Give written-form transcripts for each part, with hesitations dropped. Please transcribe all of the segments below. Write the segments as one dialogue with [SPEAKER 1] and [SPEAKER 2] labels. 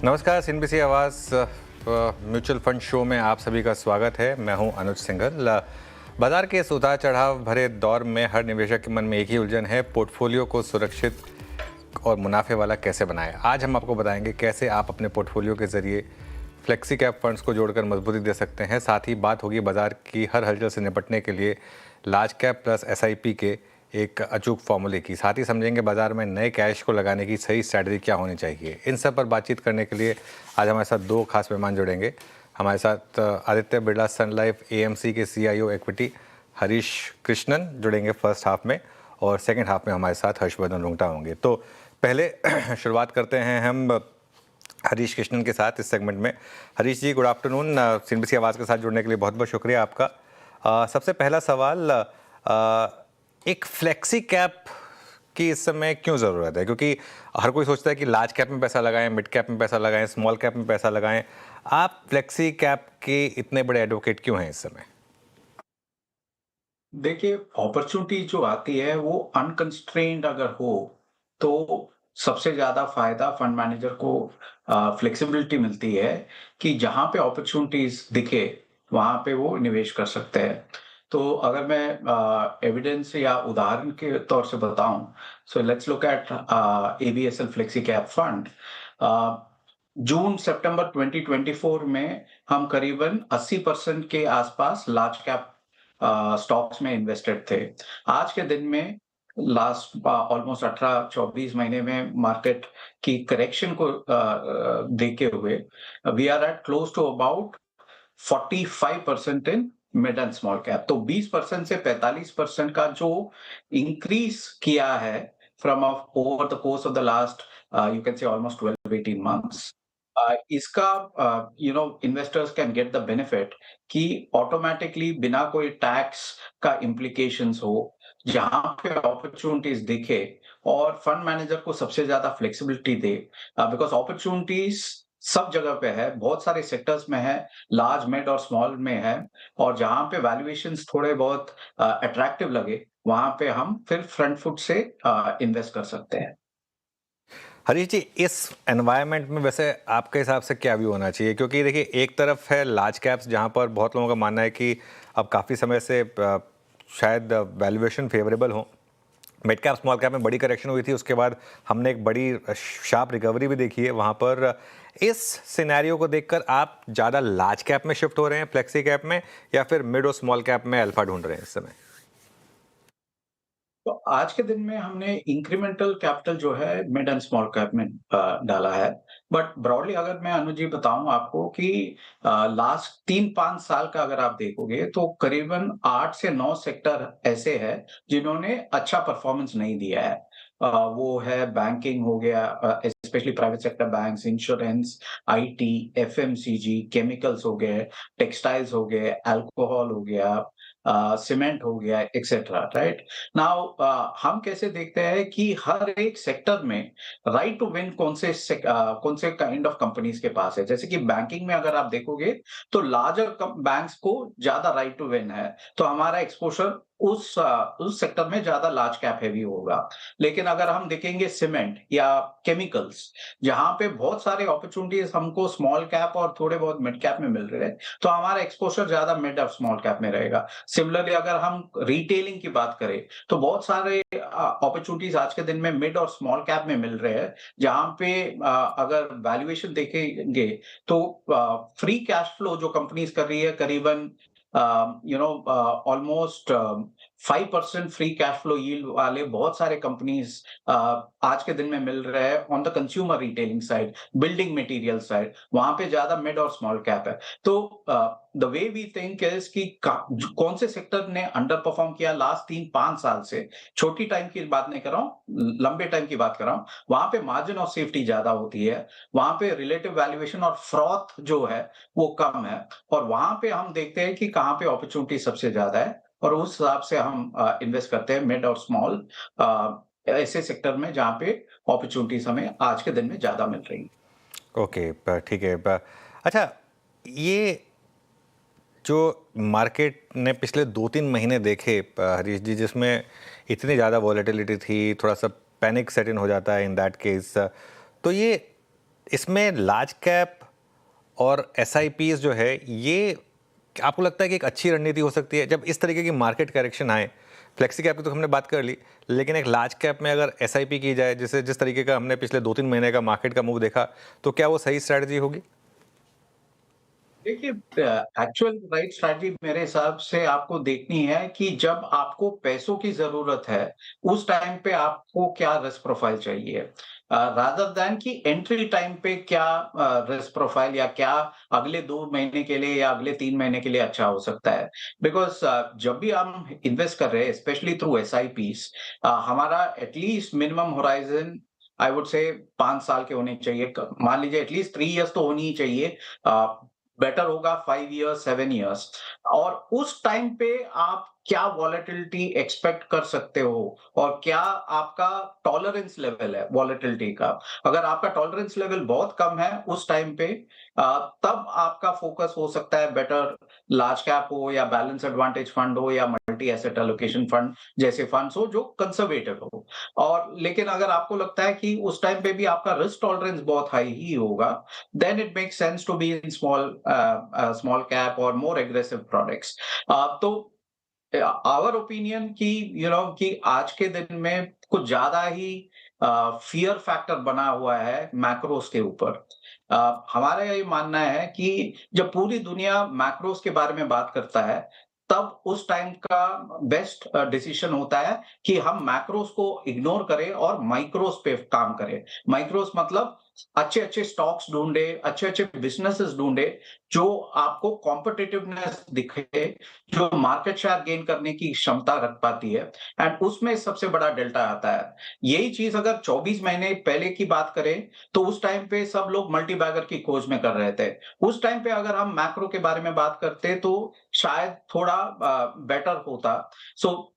[SPEAKER 1] नमस्कार, सीएनबीसी आवाज़ mutual fund show में आप सभी का स्वागत है। मैं हूं अनुज सिंघल। बाजार के इस उतार चढ़ाव भरे दौर में हर निवेशक के मन में एक ही उलझन है, पोर्टफोलियो को सुरक्षित और मुनाफे वाला कैसे बनाएं। आज हम आपको बताएंगे कैसे आप अपने पोर्टफोलियो के जरिए फ्लेक्सी कैप फंड्स को जोड़कर मजबूती दे सकते हैं। साथ ही बात होगी बाजार की हर हलचल से निपटने के लिए लार्ज कैप प्लस एसआईपी के एक अचूक फॉर्मूले की। साथ ही समझेंगे बाजार में नए कैश को लगाने की सही स्ट्रैटेजी क्या होनी चाहिए। इन सब पर बातचीत करने के लिए आज हमारे साथ दो खास मेहमान जुड़ेंगे। हमारे साथ आदित्य बिरला सन लाइफ एएमसी के सीआईओ इक्विटी हरीश कृष्णन जुड़ेंगे फर्स्ट हाफ में, और सेकेंड हाफ में हमारे साथ हर्षवर्धन रुंगटा होंगे। तो पहले शुरुआत करते हैं हम हरीश कृष्णन के साथ इस सेगमेंट में। हरीश जी, गुड आफ्टरनून। सीएनबीसी आवाज़ के साथ जुड़ने के लिए बहुत बहुत शुक्रिया आपका। सबसे पहला सवाल, एक फ्लेक्सी कैप की इस समय क्यों ज़रूरत है? क्योंकि हर कोई सोचता है कि लार्ज कैप में पैसा लगाएं, मिड कैप में पैसा लगाएं, स्मॉल कैप में पैसा लगाएं। आप फ्लेक्सी कैप के इतने बड़े एडवोकेट क्यों हैं इस समय?
[SPEAKER 2] देखिए, अपॉर्चुनिटी जो आती है वो अनकंस्ट्रेन्ड अगर हो तो सबसे ज़्यादा फ़ायदा फंड मैनेजर को फ्लेक्सिबिलिटी मिलती है कि जहाँ पे अपॉर्चुनिटीज़ दिखे वहाँ पे वो निवेश कर सकते हैं। तो अगर मैं एविडेंस या उदाहरण के तौर से बताऊँ, so let's look at ABSL flexi cap fund. Uh, जून सितंबर 2024 में हम करीबन 80% के आसपास लार्ज कैप स्टॉक्स में इन्वेस्टेड थे। आज के दिन में लास्ट ऑलमोस्ट 18-24 महीने में मार्केट की करेक्शन को देखते हुए we are at close to about 45% in mid and small cap. तो 20% से 45% का जो इंक्रीज किया है from over the course of the last you can say almost 12-18 months. इसका investors can get the benefit कि ऑटोमेटिकली बिना कोई टैक्स का इम्प्लीकेशंस हो, जहां पे अपॉर्चुनिटीज दिखे और फंड मैनेजर को सबसे ज्यादा फ्लेक्सिबिलिटी दे, बिकॉज अपॉर्चुनिटीज सब जगह पे है, बहुत सारे सेक्टर्स में है, लार्ज मिड और स्मॉल में है। और जहां पे वैल्यूएशंस थोड़े बहुत अट्रैक्टिव लगे वहां पे हम फिर फ्रंट फुट से इन्वेस्ट कर सकते हैं।
[SPEAKER 1] हरीश जी, इस एनवायरनमेंट में वैसे आपके हिसाब से क्या व्यू होना चाहिए? क्योंकि देखिए, एक तरफ है लार्ज कैप्स जहां पर बहुत लोगों का मानना है कि अब काफ़ी समय से शायद वैल्यूएशन फेवरेबल हो। मिड कैप स्मॉल कैप में बड़ी करेक्शन हुई थी, उसके बाद हमने एक बड़ी शार्प रिकवरी भी देखी है वहाँ पर। इस सिनेरियो को देखकर आप ज़्यादा लार्ज कैप में शिफ्ट हो रहे हैं फ्लेक्सी कैप में, या फिर मिड और स्मॉल कैप में अल्फा ढूंढ रहे हैं इस समय?
[SPEAKER 2] तो आज के दिन में हमने इंक्रीमेंटल कैपिटल जो है मिड एंड स्मॉल कैप में डाला है। बट ब्रॉडली अगर मैं अनुज जी बताऊं आपको कि लास्ट 3-5 साल का अगर आप देखोगे तो करीबन 8 से 9 सेक्टर ऐसे हैं जिन्होंने अच्छा परफॉर्मेंस नहीं दिया है। वो है बैंकिंग हो गया, specially private sector banks, insurance, IT, FMCG, chemicals हो गए, टेक्सटाइल्स हो गए, अल्कोहल हो गया, सीमेंट हो गया, एक्सेट्रा, राइट? नाउ हम कैसे देखते हैं कि हर एक सेक्टर में राइट टू विन कौन से काइंड ऑफ कंपनीज के पास है। जैसे कि बैंकिंग में अगर आप देखोगे तो लार्जर बैंक्स को ज्यादा राइट टू विन है, तो हमारा एक्सपोजर उस सेक्टर में ज्यादा लार्ज कैप हैवी होगा। लेकिन अगर हम देखेंगे सीमेंट या केमिकल्स, जहां पे बहुत सारे अपॉर्चुनिटीज हमको स्मॉल कैप और थोड़े बहुत मिड कैप में मिल रहे हैं, तो हमारा एक्सपोजर ज्यादा मिड और स्मॉल कैप में रहेगा। सिमिलरली अगर हम रिटेलिंग की बात करें तो बहुत सारे अपॉर्चुनिटीज आज के दिन में मिड और स्मॉल कैप में मिल रहे हैं, जहां पे अगर वैल्यूएशन देखेंगे तो फ्री कैश फ्लो जो कंपनीज कर रही है करीबन almost 5% free cash flow yield वाले बहुत सारे कंपनीज आज के दिन में मिल रहे हैं on the consumer retailing side, building material side, वहां पे ज्यादा मिड और स्मॉल कैप है। तो the way we think is कि कौन से सेक्टर ने अंडर परफॉर्म किया लास्ट 3-5 साल से, छोटी टाइम की बात नहीं कर रहा हूँ, लंबे टाइम की बात कर रहा हूँ, वहां पे मार्जिन ऑफ सेफ्टी ज्यादा होती है, वहां पे रिलेटिव वैल्यूएशन और फ्रॉथ जो है वो कम है, और वहां पे हम देखते हैं कि कहाँ पे अपॉर्चुनिटी सबसे ज्यादा है, और उस हिसाब से हम इन्वेस्ट करते हैं मिड और स्मॉल ऐसे सेक्टर में जहां पे अपॉर्चुनिटीज हमें आज के दिन में ज्यादा मिल रही है।
[SPEAKER 1] ओके, ठीक है। अच्छा, ये जो मार्केट ने पिछले 2-3 महीने देखे हरीश जी, जिसमें इतनी ज़्यादा वॉलेटिलिटी थी, थोड़ा सा पैनिक सेट इन हो जाता है इन दैट केस, तो ये इसमें लार्ज कैप और एसआईपीज जो है, ये आपको लगता है कि एक अच्छी रणनीति हो सकती है जब इस तरीके की मार्केट करेक्शन आए? फ्लेक्सी कैप की तो हमने बात कर ली, लेकिन एक लार्ज कैप में अगर एसआईपी की जाए, जिसे जिस तरीके का हमने पिछले 2-3 महीने का मार्केट का मूव देखा, तो क्या वो सही स्ट्रैटेजी होगी?
[SPEAKER 2] देखिए, एक्चुअल राइट स्ट्रैटेजी मेरे हिसाब से आपको देखनी है कि जब आपको पैसों की ज़रूरत है, उस टाइम पे आपको क्या रिस्क प्रोफाइल चाहिए। रादर दैन कि एंट्री टाइम पे क्या रिस्क प्रोफाइल या क्या अगले 2 महीने के लिए या अगले 3 महीने के लिए अच्छा हो सकता है। बिकॉज़ जब भी हम इन्वेस्ट कर रहे हैं, स्पेशली थ्रू एसआईपीज़, हमारा at least minimum horizon I would say 5 साल के होने चाहिए। क मान लीजिए एट लीस्ट 3 इयर्स तो होनी ही चाहिए। बेटर होगा 5 इयर्स, 7 इयर्स। और उस टाइम पे आप क्या वॉलेटिलिटी एक्सपेक्ट कर सकते हो और क्या आपका टॉलरेंस लेवल है वॉलेटिलिटी का। अगर आपका टॉलरेंस लेवल बहुत कम है उस टाइम पे, तब आपका फोकस हो सकता है बेटर लार्ज कैप हो या बैलेंस एडवांटेज फंड हो या मल्टी एसेट एलोकेशन फंड जैसे फंड्स हो जो कंजर्वेटिव हो। और लेकिन अगर आपको लगता है कि उस टाइम पे भी आपका रिस्क टॉलरेंस बहुत हाई ही होगा, then it makes sense to be in small cap or more aggressive products. तो आवर ओपिनियन कि कि आज के दिन में कुछ ज्यादा ही फियर फैक्टर बना हुआ है मैक्रोस के ऊपर। हमारा ये मानना है कि जब पूरी दुनिया मैक्रोस के बारे में बात करता है, तब उस टाइम का बेस्ट डिसीजन होता है कि हम मैक्रोस को इग्नोर करें और माइक्रोस पे काम करें। माइक्रोस मतलब अच्छे-अच्छे स्टॉक्स ढूँढे, अच्छे-अच्छे बिज़नेसेस ढूँढे, जो आपको कॉम्पिटिटिवनेस दिखे, जो मार्केट शेयर गेन करने की क्षमता रख पाती है, एंड उसमें सबसे बड़ा डेल्टा आता है। यही चीज़ अगर 24 महीने पहले की बात करें, तो उस टाइम पे सब लोग मल्टी बैगर की खोज में कर रहे थे। उस टाइम पे अगर हम मैक्रो के बारे में बात करते, तो शायद थोड़ा बेटर होता।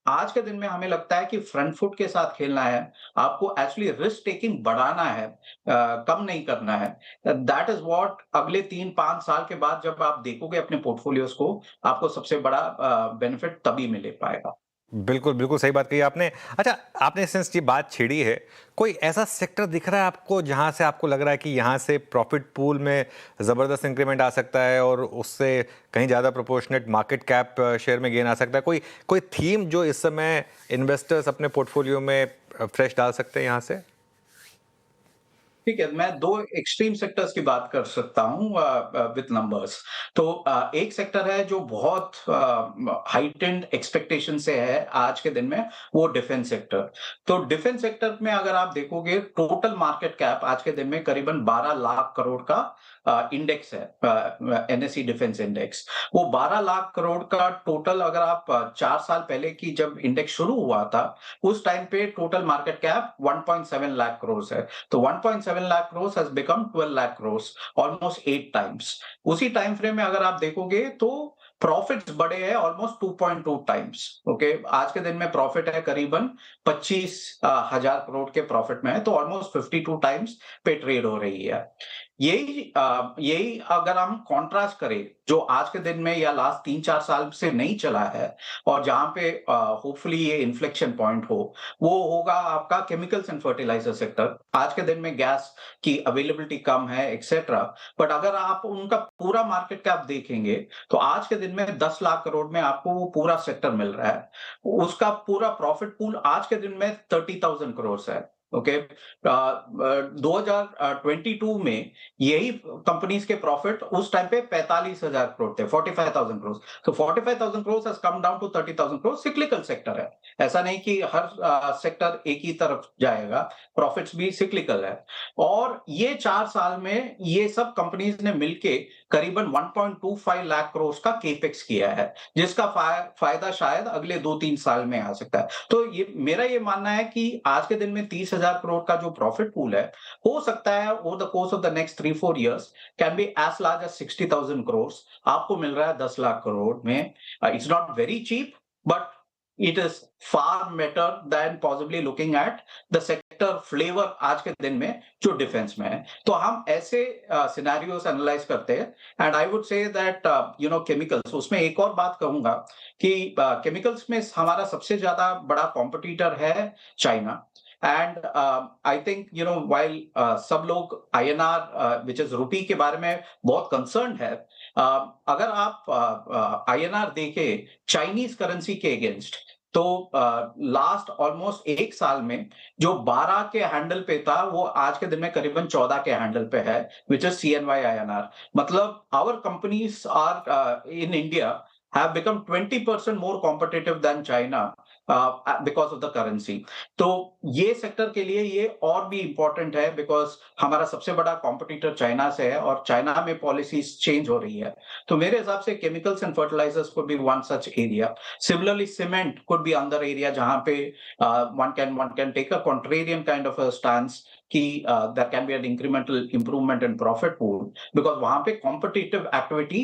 [SPEAKER 2] आज के दिन में हमें लगता है कि फ्रंट फुट के साथ खेलना है, आपको एक्चुअली रिस्क टेकिंग बढ़ाना है, कम नहीं करना है। दैट इज़ व्हाट अगले 3-5 साल के बाद जब आप देखोगे अपने पोर्टफोलियोज़ को, आपको सबसे बड़ा बेनिफिट तभी मिल पाएगा।
[SPEAKER 1] बिल्कुल, बिल्कुल सही बात कही आपने। अच्छा, आपने सिंस ये बात छेड़ी है, कोई ऐसा सेक्टर दिख रहा है आपको जहाँ से आपको लग रहा है कि यहाँ से प्रॉफिट पूल में ज़बरदस्त इंक्रीमेंट आ सकता है और उससे कहीं ज़्यादा प्रोपोर्शनेट मार्केट कैप शेयर में गेन आ सकता है? कोई कोई थीम जो इस समय इन्वेस्टर्स अपने पोर्टफोलियो में फ्रेश डाल सकते हैं यहाँ से?
[SPEAKER 2] ठीक है, मैं 2 एक्सट्रीम सेक्टर्स की बात कर सकता हूँ विथ नंबर्स। तो एक सेक्टर है जो बहुत हाइटेंड एक्सपेक्टेशन से है आज के दिन में, वो डिफेंस सेक्टर। तो डिफेंस सेक्टर में अगर आप देखोगे, टोटल मार्केट कैप आज के दिन में करीबन 12 लाख करोड़ का इंडेक्स है, एनएसई डिफेंस इंडेक्स। वो 12 लाख करोड़ का टोटल, अगर आप 4 साल पहले की जब इंडेक्स शुरू हुआ था, उस टाइम पे total market cap 1.7 lakh crore है। तो 1.7 lakh crores has become 12 lakh crores, almost 8 times. उसी टाइम फ्रेम में अगर आप देखोगे तो प्रॉफिट्स बढ़े हैं ऑलमोस्ट 2.2 टाइम्स। ओके, आज के दिन में प्रॉफिट है करीबन 25,000 करोड़ के प्रॉफिट में है, तो ऑलमोस्ट 52 टाइम्स पे ट्रेड हो रही है। यही अगर हम कॉन्ट्रास्ट करें, जो आज के दिन में या लास्ट 3-4 साल से नहीं चला है, और जहां पे होपफुली ये इन्फ्लेक्शन पॉइंट हो, वो होगा आपका केमिकल्स एंड फर्टिलाइजर सेक्टर। आज के दिन में गैस की अवेलेबिलिटी कम है, एक्सेट्रा। बट अगर आप उनका पूरा मार्केट कैप देखेंगे, तो आज के दिन में 10 लाख करोड़ में आपको वो पूरा सेक्टर मिल रहा है। उसका पूरा प्रॉफिट पूल आज के दिन में 30,000 करोड़ है। ओके, 2022 में यही कंपनीज के प्रॉफिट उस टाइम पे 45,000 करोड़ थे, 45,000 करोड़। तो 45,000 crore has come down to 30,000 crore. Cyclical sector है, ऐसा नहीं कि हर सेक्टर एक ही तरफ जाएगा, प्रॉफिट्स भी सिक्लिकल है। और ये 4 साल में ये सब कंपनीज ने मिलके करीबन 1.25 लाख करोड़ का केपेक्स किया है, जिसका फायदा शायद अगले 2-3 साल में आ सकता है। तो ये मेरा ये मानना है कि आज के दिन में 30,000 करोड़ का जो प्रॉफिट पूल है, हो सकता है over the course of the next 3-4 years can be as large as 60,000 crore. आपको मिल रहा है 10 लाख करोड़ में। It's not very cheap, but it is far better than possibly looking at the sector flavor आज के दिन में जो डिफेंस में है। तो हम ऐसे सिनेरियोस एनालाइज करते हैं, and I would say that chemicals, उसमें एक और बात कहूंगा कि केमिकल्स में हमारा सबसे ज्यादा बड़ा कॉम्पिटिटर है China. And I think while सब लोग INR विच इज रूपी के बारे में बहुत कंसर्न है, अगर आप INR देखें चाइनीज करेंसी के अगेंस्ट, तो लास्ट ऑलमोस्ट 1 साल में जो 12 के हैंडल पे था वो आज के दिन में करीबन 14 के हैंडल पे है, विच इज CNY INR। मतलब our companies are in India have become 20% more competitive than China because of the currency। तो ये सेक्टर के लिए ये और भी इंपॉर्टेंट है, बिकॉज हमारा सबसे बड़ा कॉम्पिटिटर चाइना से है और चाइना में पॉलिसीज चेंज हो रही है। तो मेरे हिसाब से chemicals and fertilisers could be one such area. Similarly cement could be another area जहां पे one can take a contrarian kind of a stance कि there can be an incremental improvement in profit pool, because वहां पे competitive activity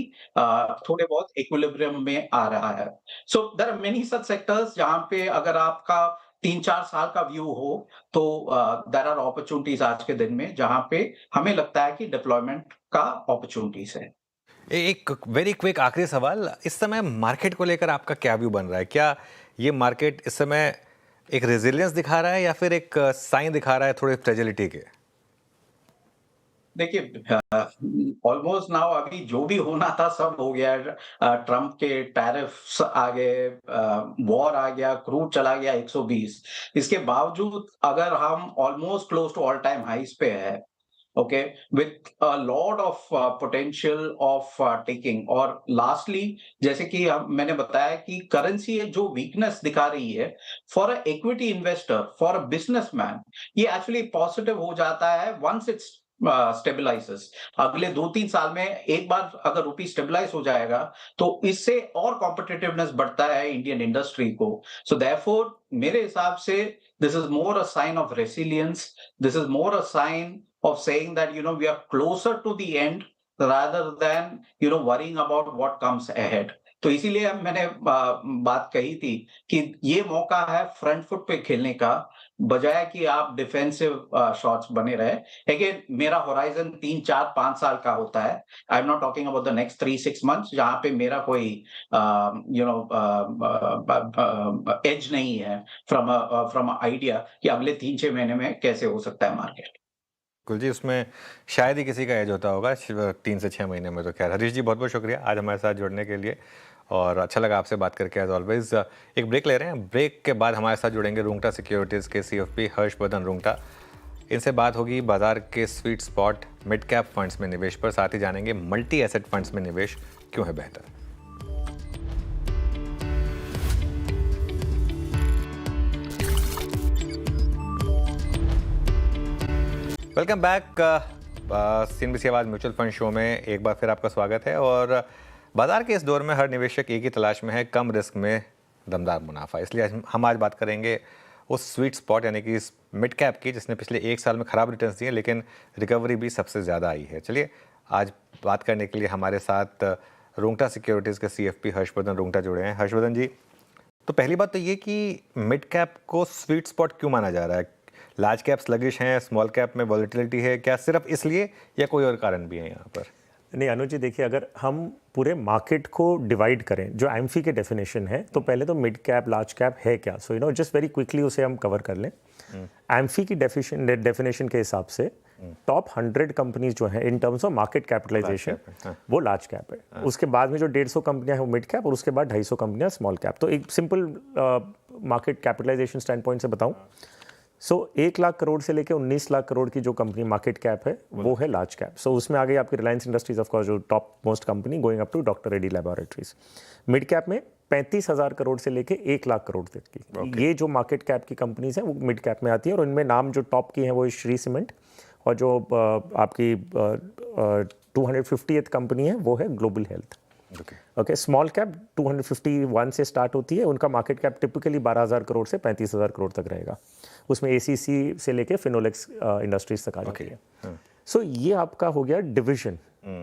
[SPEAKER 2] थोड़े बहुत equilibrium में आ रहा है। So there are many such sectors जहां पे अगर आपका 3-4 साल का व्यू हो तो देयर आर अपॉर्चुनिटीज आज के दिन में जहां पे हमें लगता है कि डिप्लॉयमेंट का अपॉर्चुनिटीज है।
[SPEAKER 1] एक वेरी क्विक आखिरी सवाल, इस समय मार्केट को लेकर आपका क्या व्यू बन रहा है? क्या ये मार्केट इस समय एक रेजिलियंस दिखा रहा है या फिर एक साइन दिखा रहा है थोड़ी फ्रेजिलिटी के?
[SPEAKER 2] देखिए, ऑलमोस्ट नाउ अभी जो भी होना था सब हो गया। ट्रम्प के टैरिफ्स आ गए, वॉर आ गया, क्रूड चला गया 120। इसके बावजूद अगर हम almost close to all time highs पे है, okay, with a lot of potential of taking. और लास्टली, जैसे कि मैंने बताया कि करेंसी जो वीकनेस दिखा रही है for a equity investor, for a businessman, ये एक्चुअली पॉजिटिव हो जाता है वंस इट्स स्टेबलाइजेस। अगले 2-3 साल में एक बार अगर रुपी स्टेबलाइज हो जाएगा तो इससे और कॉम्पिटिटिवनेस बढ़ता है इंडियन इंडस्ट्री को। सो देयरफॉर मेरे हिसाब से this is more a sign of resilience, this is more a sign of saying that we are closer to the end rather than worrying about what comes ahead। तो इसीलिए मैंने बात कही थी कि ये मौका है फ्रंट फुट पे खेलने का, बजाय कि आप डिफेंसिव शॉट्स बने रहे। अगेन मेरा होराइजन 3-4-5 साल का होता है। आई am not talking about the next 3-6 months जहां पे मेरा कोई एज नहीं है फ्रॉम आइडिया कि अगले 3-6 महीने में कैसे हो सकता है मार्केट।
[SPEAKER 1] बिल्कुल जी, उसमें शायद ही किसी का एज होता होगा 3 से 6 महीने में। तो खैर हरीश जी, बहुत बहुत शुक्रिया आज हमारे साथ जुड़ने के लिए, और अच्छा लगा आपसे बात करके एज ऑलवेज। एक ब्रेक ले रहे हैं, ब्रेक के बाद हमारे साथ जुड़ेंगे रुंगटा सिक्योरिटीज़ के CFP हर्षवर्धन रुंगटा। इनसे बात होगी बाजार के sweet spot mid cap funds में निवेश पर, साथ ही जानेंगे मल्टी एसेट फंड्स में निवेश क्यों है बेहतर। वेलकम बैक, CNBC आवाज़ म्यूचुअल फंड शो में एक बार फिर आपका स्वागत है। और बाजार के इस दौर में हर निवेशक एक ही तलाश में है, कम रिस्क में दमदार मुनाफा। इसलिए हम आज बात करेंगे उस स्वीट स्पॉट यानी कि इस मिड कैप की जिसने पिछले 1 साल में खराब रिटर्न्स दिए लेकिन रिकवरी भी सबसे ज़्यादा आई है। चलिए आज बात करने के लिए हमारे साथ रुंगटा सिक्योरिटीज़ के CFP हर्षवर्धन रुंगटा जुड़े हैं। हर्षवर्धन जी, तो पहली बात तो ये कि मिड कैप को स्वीट स्पॉट क्यों माना जा रहा है? लार्ज कैप स्लगिश हैं, स्मॉल कैप में वॉलेटिलिटी है, क्या सिर्फ इसलिए या कोई और कारण भी है यहाँ पर?
[SPEAKER 3] नहीं अनुज जी, देखिए अगर हम पूरे मार्केट को डिवाइड करें जो एम्फी के डेफिनेशन है, तो पहले तो मिड कैप लार्ज कैप है क्या, सो जस्ट वेरी क्विकली उसे हम कवर कर लें। एम्फी की डेफिनेशन के हिसाब से टॉप 100 कंपनीज जो हैं in terms of market capitalisation वो लार्ज कैप है। उसके बाद में जो 150 कंपनियां हैं वो मिड कैप, और उसके बाद 250 कंपनियां स्मॉल कैप। तो एक simple market capitalisation standpoint से बताऊं, 1 लाख करोड़ से लेकर 19 लाख करोड़ की जो कंपनी मार्केट कैप है वो है लार्ज कैप। उसमें आ गई आपकी रिलायंस इंडस्ट्रीज, ऑफ कोर्स जो top most company, going up to doctor Reddy laboratories. Mid cap में 35,000 करोड़ से लेकर 1 लाख करोड़ तक की ये जो मार्केट कैप की कंपनीज हैं वो मिड कैप में आती है। और इनमें नाम जो टॉप की हैं वो श्री सीमेंट, और जो आपकी 250th कंपनी है वो है global health. Okay, small cap 251 से स्टार्ट होती है, उनका मार्केट कैप टिपिकली 12,000 करोड़ से 35,000 करोड़ तक रहेगा। उसमें ACC से लेके फिनोलेक्स इंडस्ट्रीज तक आ जाती है। सो ये आपका हो गया division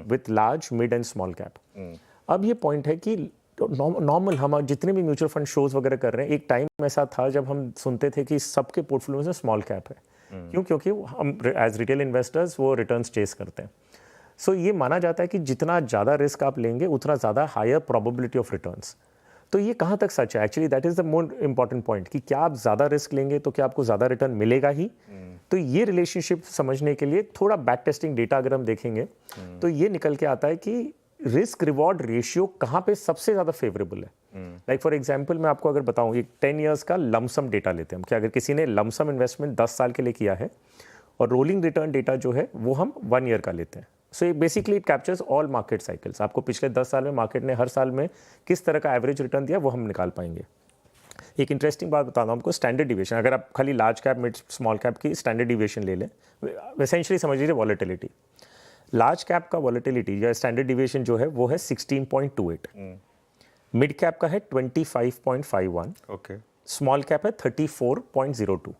[SPEAKER 3] with large, mid and small cap. अब ये पॉइंट है कि नॉर्मल हम जितने भी म्यूचुअल फंड शोज वगैरह कर रहे हैं, एक टाइम ऐसा था जब हम सुनते थे कि सबके पोर्टफोलियो में स्मॉल कैप है। क्यों? क्योंकि हम एज रिटेल इन्वेस्टर्स वो रिटर्न्स चेस करते हैं। सो ये माना जाता है कि जितना ज़्यादा रिस्क आप लेंगे उतना ज़्यादा हायर प्रोबेबिलिटी ऑफ रिटर्न्स। तो ये कहाँ तक सच है? Actually that is the more important point कि क्या आप ज़्यादा रिस्क लेंगे तो क्या आपको ज़्यादा रिटर्न मिलेगा ही? तो ये रिलेशनशिप समझने के लिए थोड़ा बैक टेस्टिंग डेटा अगर हम देखेंगे तो ये निकल के आता है कि रिस्क रिवॉर्ड रेशियो कहाँ पे सबसे ज़्यादा फेवरेबल है। लाइक फॉर एग्जांपल मैं आपको अगर बताऊँ, एक 10 इयर्स का लमसम डेटा लेते हैं हम, कि अगर किसी ने लमसम इन्वेस्टमेंट 10 साल के लिए किया है और रोलिंग रिटर्न डेटा जो है वो हम 1 ईयर का लेते हैं। So basically it captures all market cycles. आपको पिछले 10 साल में मार्केट ने हर साल में किस तरह का एवरेज रिटर्न दिया वो हम निकाल पाएंगे। एक इंटरेस्टिंग बात बता दूं आपको, स्टैंडर्ड डिविएशन, अगर आप खाली large cap mid small cap की स्टैंडर्ड डिविएशन ले लें, एसेंशियली समझ लीजिए वॉलेटिलिटी। लार्ज कैप का वॉलेटिलिटी या स्टैंडर्ड डिविएशन जो है वो है 16.28, मिड कैप का है 25.51,
[SPEAKER 1] ओके,
[SPEAKER 3] स्मॉल कैप है 34.02।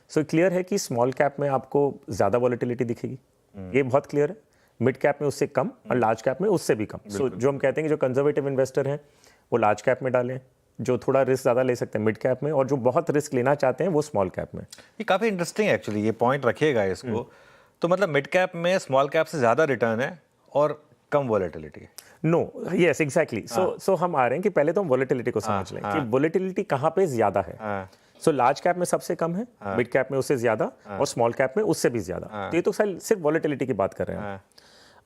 [SPEAKER 3] सो क्लियर है कि स्मॉल कैप में आपको ज़्यादा वॉलेटिलिटी दिखेगी, ये बहुत क्लियर है। मिड कैप में उससे कम और लार्ज कैप में उससे भी कम। सो जो हम कहते हैं कि जो कंजर्वेटिव इन्वेस्टर हैं वो लार्ज कैप में डालें, जो थोड़ा रिस्क ज़्यादा ले सकते हैं मिड कैप में, और जो बहुत रिस्क लेना चाहते हैं वो स्मॉल कैप में।
[SPEAKER 1] ये काफ़ी इंटरेस्टिंग है एक्चुअली, ये पॉइंट रखिएगा इसको। तो मतलब मिड कैप में स्मॉल कैप से ज़्यादा रिटर्न है और कम volatility.
[SPEAKER 3] No, yes exactly. So हम आ रहे हैं कि पहले तो हम वॉलेटिलिटी को समझ लें कि वॉलेटिलिटी कहाँ पे ज़्यादा है। सो लार्ज कैप में सबसे कम है, मिड कैप में उससे ज़्यादा, और स्मॉल कैप में उससे भी ज़्यादा। तो ये तो सिर्फ वॉलेटिलिटी की बात कर रहे हैं।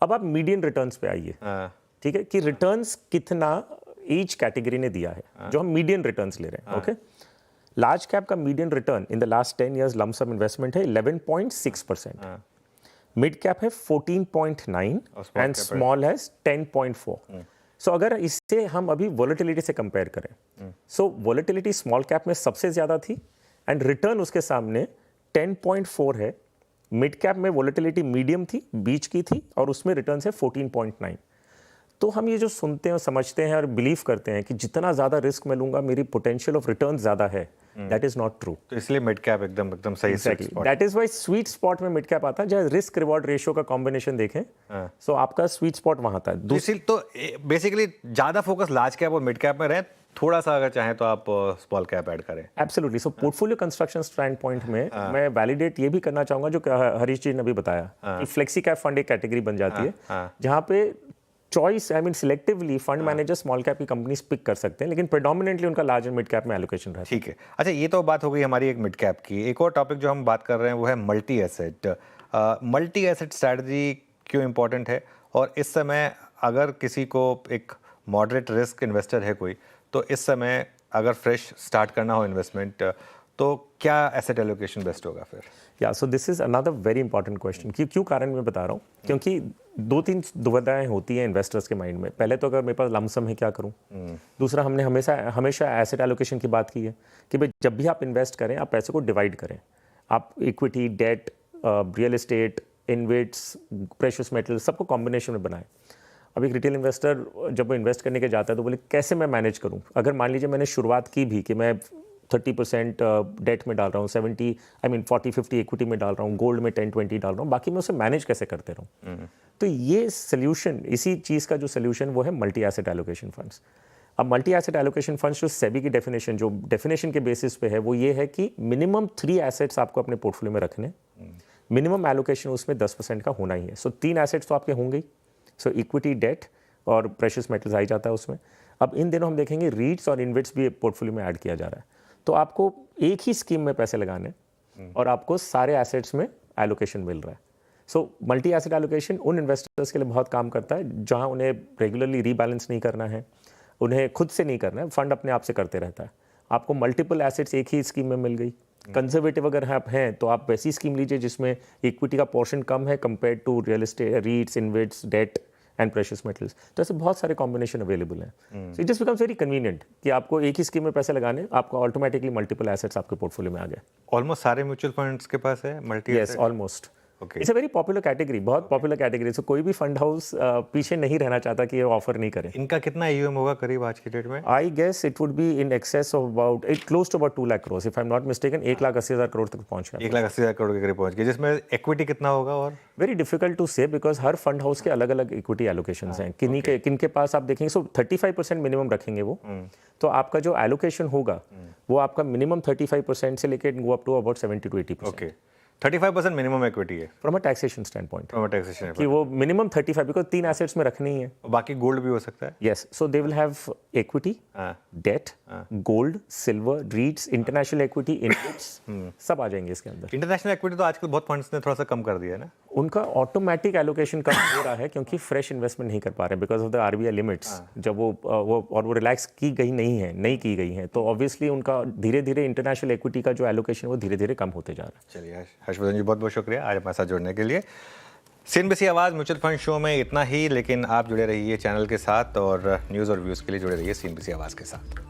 [SPEAKER 3] अब आप मीडियन रिटर्न्स पे आइए, ठीक है, कि रिटर्न्स कितना ईच कैटेगरी ने दिया है, जो हम मीडियन रिटर्न्स ले रहे हैं। ओके, लार्ज कैप का median return in the last 10 years lump sum investment है 11.6%, मिड कैप है 14.9 एंड स्मॉल है 10.4। सो अगर इससे हम अभी वॉलेटिलिटी से कंपेयर करें, सो वॉलेटिलिटी स्मॉल कैप में सबसे ज़्यादा थी एंड रिटर्न उसके सामने 10.4 है। मिड कैप में वॉलेटिलिटी मीडियम थी, बीच की थी, और उसमें रिटर्न है 14.9। तो हम ये जो सुनते हैं और समझते हैं और बिलीव करते हैं कि जितना ज़्यादा रिस्क मैं लूंगा मेरी पोटेंशियल ऑफ रिटर्न ज़्यादा है, दैट इज नॉट ट्रू।
[SPEAKER 1] तो इसलिए मिड कैप एकदम सही
[SPEAKER 3] exactly, that is why sweet spot में मिड कैप आता है, जहाँ रिस्क रिवॉर्ड रेशियो का कॉम्बिनेशन देखें, सो आपका स्वीट स्पॉट वहाँ आता है।
[SPEAKER 1] दूसरी तो बेसिकली ज़्यादा फोकस लार्ज कैप और मिड कैप में रहे, थोड़ा सा अगर चाहें तो आप स्मॉल कैप ऐड करें।
[SPEAKER 3] एब्सोल्युटली। सो पोर्टफोलियो कंस्ट्रक्शन स्टैंड पॉइंट में मैं वैलिडेट ये भी करना चाहूंगा जो हरीश जी ने अभी बताया कि फ्लेक्सी कैप फंड एक कैटेगरी बन जाती है जहाँ पे choice, I mean selectively fund manager small cap की कंपनीज पिक कर सकते हैं, लेकिन प्रेडोमिनेटली उनका लार्ज एंड मिड कैप में एलोकेशन रहता है।
[SPEAKER 1] ठीक है, अच्छा ये तो बात हो गई हमारी एक मिड कैप की। एक और टॉपिक जो हम बात कर रहे हैं वो है multi asset. Multi asset strategy क्यों इंपॉर्टेंट है, और इस समय अगर किसी को एक मॉडरेट रिस्क इन्वेस्टर है कोई, तो इस समय अगर फ्रेश स्टार्ट करना हो इन्वेस्टमेंट, तो क्या एसेट एलोकेशन बेस्ट होगा फिर?
[SPEAKER 3] या so this is another very important question. क्यों कारण मैं बता रहा हूँ, क्योंकि 2-3 दुविधाएं होती हैं इन्वेस्टर्स के माइंड में। पहले तो अगर मेरे पास लमसम है क्या करूँ, दूसरा हमने हमेशा एसेट एलोकेशन की बात की है कि भाई जब भी आप इन्वेस्ट करें आप पैसे को डिवाइड करें। आप equity, debt, real estate, InvITs, precious metal, सबको कॉम्बिनेशन में बनाएं। अब एक रिटेल इन्वेस्टर जब वो इन्वेस्ट करने के जाता है तो बोले कैसे मैं मैनेज करूं। अगर मान लीजिए मैंने शुरुआत की भी कि मैं 30% डेट में डाल रहा हूँ, 40-50 इक्विटी में डाल रहा हूँ, गोल्ड में 10-20 डाल रहा हूँ, बाकी मैं उसे मैनेज कैसे करते रहूँ। तो ये सोल्यूशन, इसी चीज़ का जो सोल्यूशन वो है मल्टी एसेट एलोकेशन फंड्स। अब मल्टी एसेट एलोकेशन फंड्स जो सेबी की डेफिनेशन के बेसिस पे है वो ये है कि मिनिमम 3 एसेट्स आपको अपने पोर्टफोलियो में रखने, मिनिमम एलोकेशन उसमें 10% का होना ही है। सो 3 एसेट्स तो आपके होंगे ही। सो इक्विटी, डेट और प्रेशियस मेटल्स आ ही जाता है उसमें। अब इन दिनों हम देखेंगे रीट्स और इन्वेट्स भी पोर्टफोलियो में ऐड किया जा रहा है। तो आपको एक ही स्कीम में पैसे लगाने और आपको सारे एसेट्स में एलोकेशन मिल रहा है। सो मल्टी एसेट एलोकेशन उन इन्वेस्टर्स के लिए बहुत काम करता है जहां उन्हें रेगुलरली रीबैलेंस नहीं करना है, उन्हें खुद से नहीं करना है, फंड अपने आप से करते रहता है। आपको मल्टीपल एसेट्स एक ही स्कीम में मिल गई। कंजर्वेटिव अगर आप हैं तो आप वैसी स्कीम लीजिए जिसमें इक्विटी का पोर्शन कम है compare to real estate, REITs, InvITs, debt and precious metals. तो ऐसे बहुत सारे कॉम्बिनेशन अवेलेबल हैं। So it just becomes very convenient कि आपको एक ही स्कीम में पैसे लगाने, आपको ऑटोमेटिकली मल्टीपल एसेट्स आपके पोर्टफोलियो में आ गए।
[SPEAKER 1] ऑलमोस्ट सारे म्यूचुअल फंड्स के पास है multi
[SPEAKER 3] yes, almost. It's a very popular category, बहुत पॉपुलर कैटेगरी। सो कोई भी फंड हाउस पीछे नहीं रहना चाहता कि ये ऑफर नहीं करे।
[SPEAKER 1] इनका कितना AUM होगा करीब आज की डेट में?
[SPEAKER 3] I guess it would be in excess of about close to about 2 lakh crore, if I am not mistaken. 1,80,000 crore तक पहुंच गया।
[SPEAKER 1] 1,80,000 करोड़ के करीब पहुंच गए, जिसमें इक्विटी कितना होगा? और
[SPEAKER 3] वेरी डिफिकल्ट टू से बिकॉज हर फंड हाउस के अलग अलग इक्विटी एलोकेशंस हैं। किनके पास आप देखेंगे, सो 35% मिनिमम रखेंगे वो। तो आपका जो एलोकेशन होगा वो आपका मिनिमम 35% से लेकर go up to about 70 to 80%।
[SPEAKER 1] Okay, 35% minimum equity है
[SPEAKER 3] from a taxation standpoint
[SPEAKER 1] from taxation
[SPEAKER 3] कि वो मिनिमम 35 बिकॉज 3 एसेट्स में रखनी ही है.
[SPEAKER 1] बाकी गोल्ड भी हो सकता है.
[SPEAKER 3] Yes, so they will have equity, debt, gold, silver, REITs, international equity, inputs, सब आ जाएंगे इसके अंदर.
[SPEAKER 1] इंटरनेशनल इक्विटी तो आजकल बहुत फंड्स ने थोड़ा सा कम कर दिया है ना.
[SPEAKER 3] उनका ऑटोमेटिक एलोकेशन कम हो रहा है क्योंकि फ्रेश इन्वेस्टमेंट नहीं कर पा रहे because of the RBI limits. जब वो रिलैक्स की गई नहीं की गई हैं, तो ऑब्वियसली उनका धीरे धीरे इंटरनेशनल इक्विटी का जो एलोकेशन वो धीरे धीरे कम होते जा रहा है.
[SPEAKER 1] चलिए हर्षवर्धन जी, बहुत बहुत शुक्रिया आज हमारे साथ जुड़ने के लिए. CNBC आवाज़ म्यूचुअल फंड शो में इतना ही, लेकिन आप जुड़े रहिए चैनल के साथ और न्यूज़ और व्यूज़ के लिए जुड़े रहिए CNBC आवाज़ के साथ.